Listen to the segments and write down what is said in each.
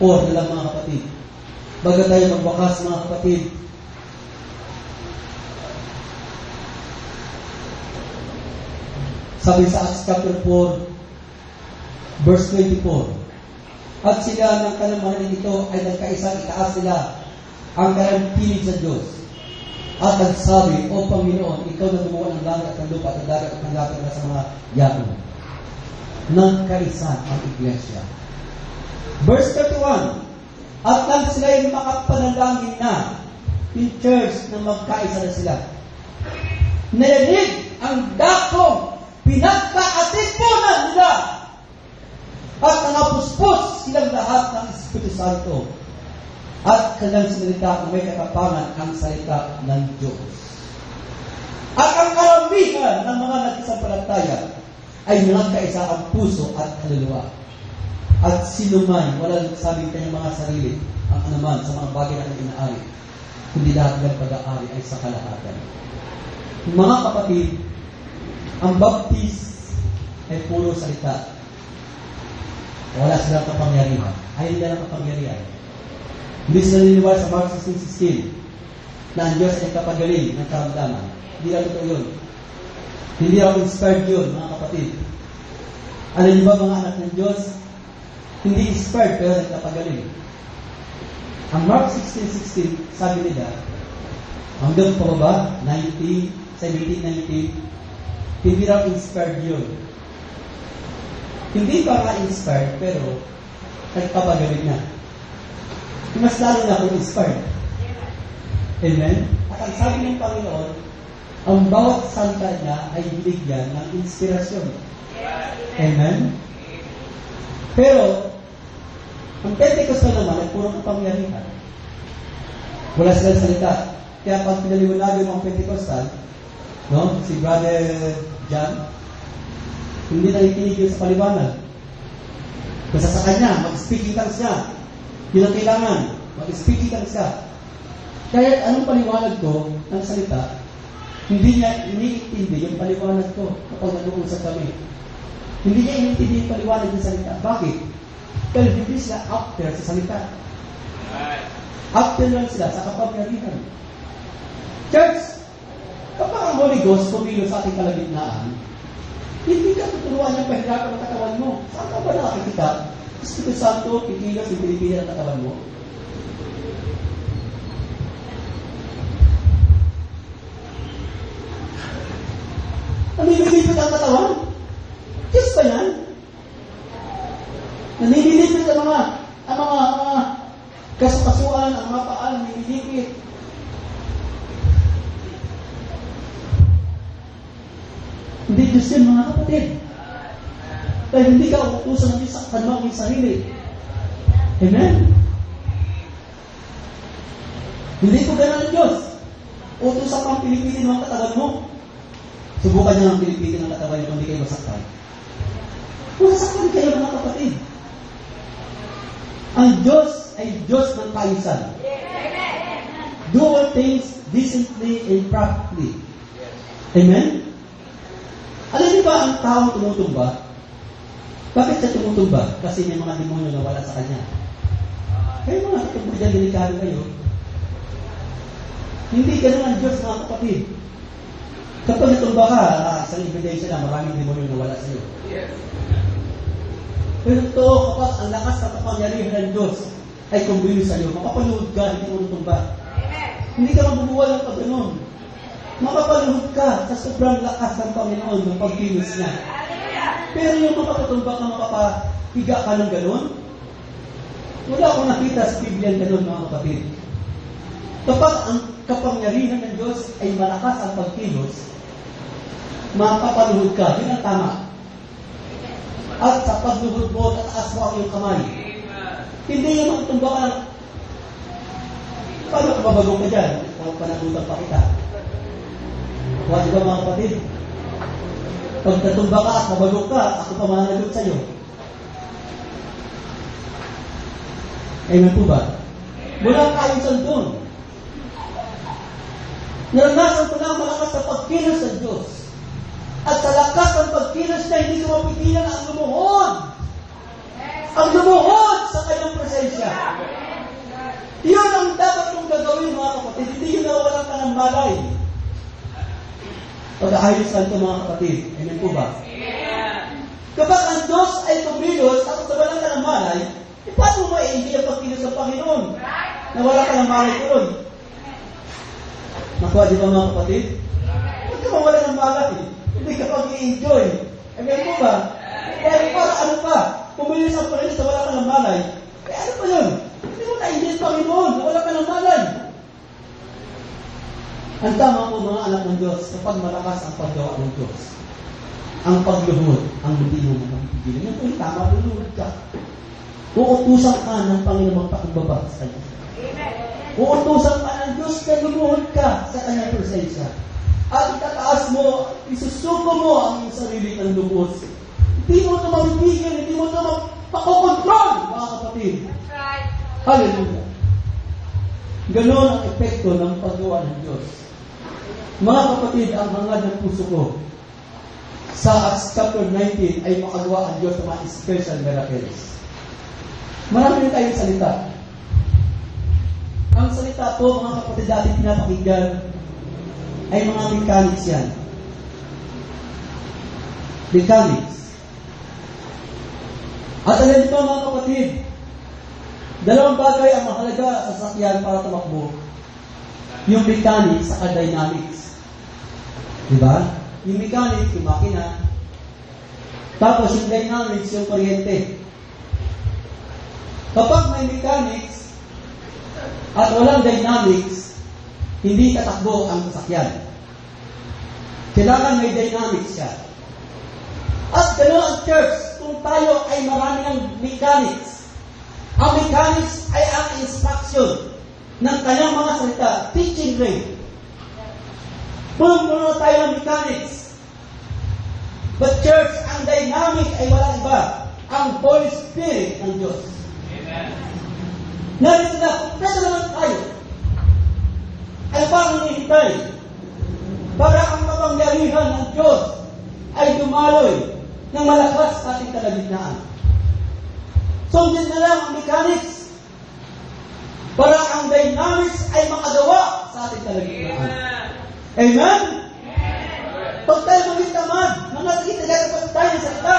Or na lang mga kapatid. Bago tayo magwakas mga kapatid, sabi sa Acts chapter 4, verse 24, at sila ng kalamanan ito ay nagkaisang itaas sila ang kanilang piling sa Diyos. At nagsabi, O Panginoon, ikaw na gumawa ng langit at ng lupa at ng dagat at ng lahat na sa mga yaon. Nagkaisa ang iglesia. Verse 31, at nang sila ay makapanalangin na in church na magkaisa na sila. Narinig ang dakong pinagkaatipunan nila at nangapuspos silang lahat ng Espiritu Santo at kanilang sinalita na may katapangan ang salita ng Diyos. At ang karamihan ng mga nagsasampalataya ay nagkaisa ang puso at kaluluwa. At sino man, walang sabing kanyang mga sarili, ang anuman sa mga bagay na inaari, kundi lahat ng pag-aari ay sa kalahatan. Mga kapatid, ang baptist ay puro salita. Wala silang kapangyarihan. Ay hindi lang kapangyarihan. Hindi sila niniwala sa Mark 16:16 na ang Diyos ay kapagaling ng karamdaman. Hindi lang ito yun. Hindi ako inspired yun, mga kapatid. Alam niyo ba mga anak ng Diyos? Hindi inspired pero nagkapagaling. Ang Mark 16:16 sabi nila, hanggang pababa, 17-19, hindi raw inspired yun. Hindi pa nga inspired, pero nagpapagaling na. Mas lalo na akong inspired. Amen? At ang sabi ng Panginoon, ang bawat salita niya ay binigyan ng inspirasyon. Amen? Pero, ang Pentecostal naman ay puro kapangyarihan. Wala silang salita. Kaya pag pinaliwanag yung mga Pentecostal, no? Si Brother John, hindi nakikinig yun sa paliwanag. Basta sa kanya, mag-speaking tongues siya. Yun ang kailangan. Mag-speaking tongues siya. Kaya anong paliwanag ko ng salita, hindi niya iniintindi yung paliwanag ko kapag nag-uusap kami. Hindi niya iniintindi yung paliwanag ng salita. Bakit? Pero hindi sila after sa salita. After lang sila sa kapangyarihan. Church, kapag ang Holy Ghost kumilo sa ating kalagitnaan, hindi ka tuturuan niyang pahirapan ang katawan mo. Saan ka ba nakakita? Espiritu Santo, pikilos, yung pinipili ang katawan mo. Namimilipit ang katawan? Diyos ba yan? Namimilipit ang mga kasukasuan, ang mga paan, namimilipit. Hindi Diyos yun, mga kapatid. Dahil hindi ka utusan ng Diyos sa kanmang sarili. Amen? Hindi ko ganun ang Diyos. Utusan kang pilipitin ng katawan mo. Subukan niyo ng pilipitin ng katawan niyo kung hindi kayo masaktan. Masaktan kayo, mga kapatid. Ang Diyos ay Diyos ng kaayusan. Do all things decently and properly. Amen? Alam niyo ba ang taong tumutumba? Bakit siya tumutumba? Kasi may mga demonyo na wala sa kanya. Kaya mga katubog dyan, delikado kayo. Hindi ganun ang Diyos, mga kapatid. Kapag natumba ka, isang ebidensya na maraming demonyo na wala sa iyo. Pero ito, kapag ang lakas na kapangyarihan ng Diyos ay kumbili sa iyo, makapaluhod ka, hindi mo natumba. Hindi ka mabubuwal ng pag-ganon. Makapaluhod ka sa sobrang lakas ng Panginoon ng pagkilos niya. Pero yung makapatumba ka, makapahiga ka ng ganon, wala akong nakita sa Biblia ganon, mga kapatid. Kapag ang kapangyarihan ng Diyos ay malakas ang pagkilos, makapaluhod ka, yun ang tama. At sa pagluhod mo, tataas mo ang iyong kamay. Hindi yung magtumba ka, paano ka babagong ka dyan? Kung panagutan pa kita. Huwag ba mga kapatid? Pag natumba ka at nabagok ka, ako pa mananagot sa'yo. Amen po ba? Walang kaayusan doon. Naranasan ko na ang malakas na pagkilos ng Diyos. At sa lakas ng pagkilos na hindi ko mapigilan ang lumuhod. Ang lumuhod sa kanyang presensya. Yun ang dapat mong gagawin, mga kapatid. Hindi yun nawawalan ka ng malay. Pag-aayos lang ito, mga kapatid. Amen po ba? Kapag ang Diyos ay kumilos at nawalan ka ng malay, paano mo hindi ang pagkilos ng Panginoon? Nawala ka ng malay ko ron. Nakuha di ba, mga kapatid? Huwag ka mawala ng malay. Hindi ka pag-i-enjoy. Amen po ba? Dahil para ano pa? Kumilos ang Panginoon at wala ka ng malay. Ano pa yun? Hindi mo na-enjoy ang Panginoon. Nawala ka ng malay. Ang tama po, mga anak ng Diyos, kapag malakas ang paggawa ng Diyos, ang pagluhod, ang hindi mo magpigilan. Yan po yung tama, luluhod ka. Uutusan ka ng Panginoon magpakumbaba sa Diyos. Uutusan ka ng Diyos na lumuhod ka sa kanyang presensya. At itataas mo, isusuko mo ang iyong sarili ng lubos. Hindi mo ito mapipigil, hindi mo ito mapakokontrol, mga kapatid. Hallelujah. Ganon ang epekto ng paggawa ng Diyos. Mga kapatid, ang hangad ng puso ko sa Acts chapter 19 ay makagawa ang Diyos ng mga special miracles. Marami rin tayong salita. Ang salita po, mga kapatid, dati pinapakinggan ay mga mechanics yan. Mechanics. At alam nito, mga kapatid, dalawang bagay ang mahalaga sa sasakyan para tumakbo. Yung mechanics at dynamics. Diba? Yung mechanics, yung makina. Tapos yung dynamics, yung kuryente. Kapag may mechanics at walang dynamics, hindi tatakbo ang sasakyan. Kailangan may dynamics siya. At gano'n ang church, kung tayo ay marami ng mechanics, ang mechanics ay ang instruction ng kanyang mga salita, teaching grade. Puno tayo ng mechanics. But church, ang dynamic ay walang iba. Ang Holy Spirit ng Diyos. Narito na, kompleto naman tayo. Ay parang hinihintay para ang kapangyarihan ng Diyos ay dumaloy ng malakas sa ating kalagitnaan. Sundin na lang ang mechanics para ang dynamics ay makagawa sa ating kalagitnaan. Amen? Pag tayo maging tamad, manatili talaga tayo ng salita.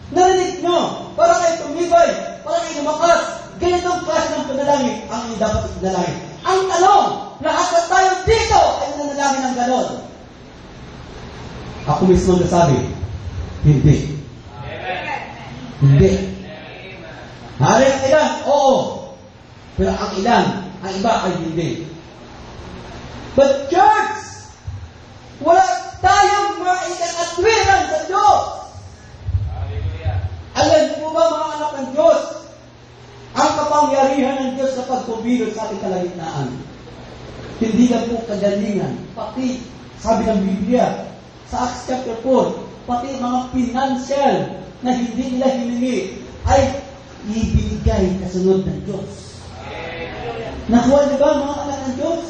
Narinig nyo, para kayo tumibay, para kayo lumakas, ganitong klase ng panalangin ang dapat ipanalangin. Ang tanong, lahat na tayo dito ay nanalangin ng ganon. Ako mismo nasabi, hindi. Hindi. Hari ang ilan, oo. Pero ang ilan, ang iba ay hindi. But church, wala tayong maikakatwiran sa Diyos. Alam mo ba, mga anak ng Diyos, ang kapangyarihan ng Diyos na pagkubilot sa ating kalagitnaan. Hindi lang po kagalingan, pati, sabi ng Biblia, sa Acts chapter 4, pati mga financial na hindi nila hiningi ay ibigay kasunod ng Diyos. Nakuha niyo ba, mga anak ng Diyos?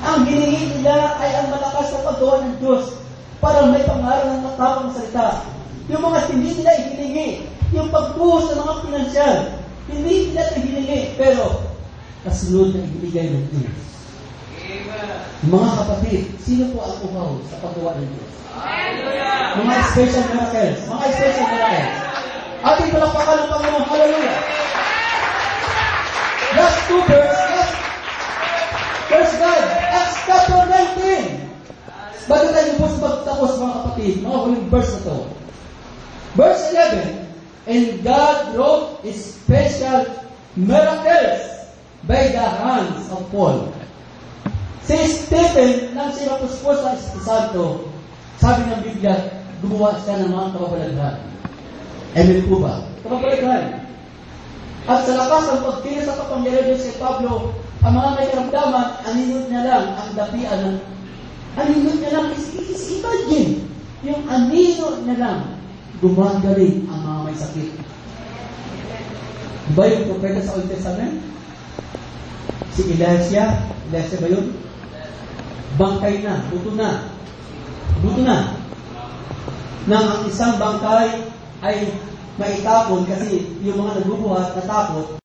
Ang hiningi nila ay ang malakas na paggawa ng Diyos para may pangaral ng matapang salita. Yung mga hindi nila hiningi, yung pagbuhos ng mga pinansyal, hindi nila hiningi, pero kasunod na ibigay ng Diyos. Mga kapatid, sino po ang uhaw sa paggawa ng Diyos? Mga special miracles. Mga special miracles. Ating palakpakan ng Panginoon. Hallelujah! Last two verse. First God, Acts chapter 19. Bago tayo tapos, mga kapatid, mga huling verse na to. Verse 11, and God wrought special miracles by the hands of Paul. Si Stephen, nang sinapuspos sa Espiritu Santo, sabi ng Biblia, gumawa siya ng mga kababalaghan. Amen po ba? Kababalaghan. At sa lakas ng pagkilos sa kapangyarihan Diyos kay Pablo, ang mga may karamdaman, aninod niya lang ang dapian ng aninod niya lang, imagine, yung aninod niya lang, gumagaling ang mga may sakit. Diba yung propeta sa Old Testament? Si Elijah ba yun? Bangkay na, buto na. Nang ang isang bangkay ay maitapon kasi yung mga nagbubuhat natakot